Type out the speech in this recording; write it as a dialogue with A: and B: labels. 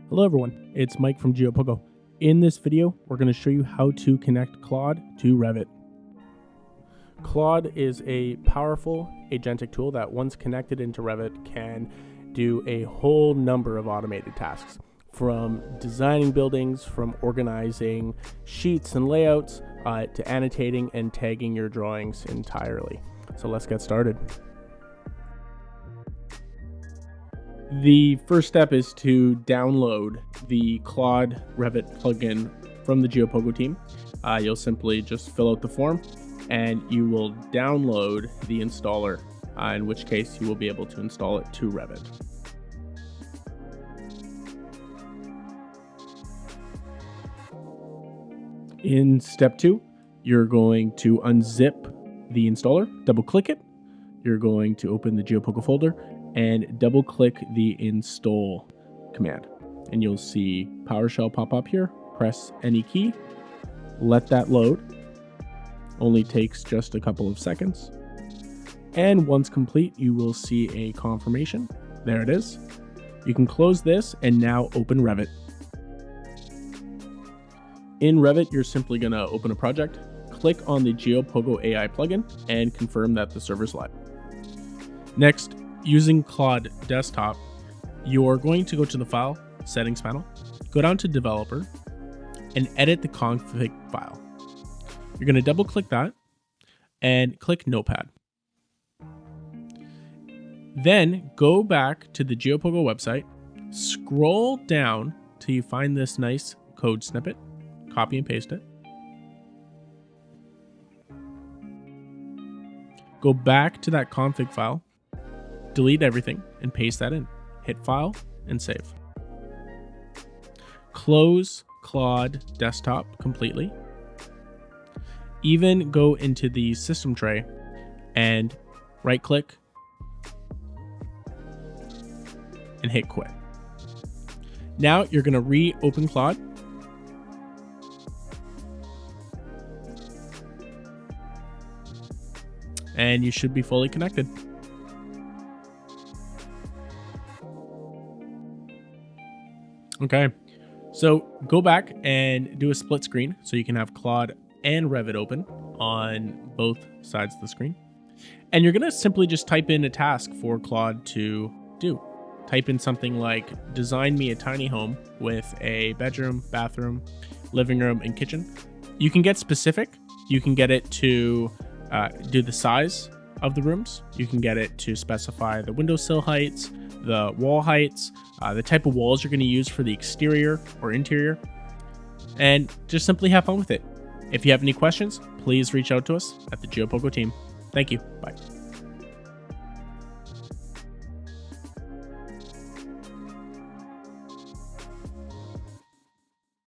A: Hello everyone, it's Mike from Geopogo. In this video, we're going to show you how to connect Claude to Revit. Claude is a powerful agentic tool that once connected into Revit can do a whole number of automated tasks, from designing buildings, from organizing sheets and layouts, to annotating and tagging your drawings entirely. So let's get started. The first step is to download the Claude Revit plugin from the Geopogo team. You'll simply just fill out the form and you will download the installer, in which case you will be able to install it to Revit. In step 2, you're going to unzip the installer, double click it. You're going to open the Geopogo folder and double click the install command. And you'll see PowerShell pop up here. Press any key, let that load. Only takes just a couple of seconds. And once complete, you will see a confirmation. There it is. You can close this and now open Revit. In Revit, you're simply gonna open a project, click on the Geopogo AI plugin and confirm that the server's live. Next, using Claude Desktop, you're going to go to the File Settings panel, go down to Developer, and edit the config file. You're going to double click that and click Notepad. Then go back to the Geopogo website, scroll down till you find this nice code snippet, copy and paste it. Go back to that config file, delete everything and paste that in. Hit File and Save. Close Claude Desktop completely. Even go into the system tray and right click and hit Quit. Now you're going to reopen Claude. And you should be fully connected. Okay, so go back and do a split screen so you can have Claude and Revit open on both sides of the screen. And you're gonna simply just type in a task for Claude to do. Type in something like, design me a tiny home with a bedroom, bathroom, living room, and kitchen. You can get specific. You can get it to do the size of the rooms. You can get it to specify the windowsill heights, the wall heights, the type of walls you're going to use for the exterior or interior, and just simply have fun with it. If you have any questions, please reach out to us at the Geopogo team. Thank you. Bye.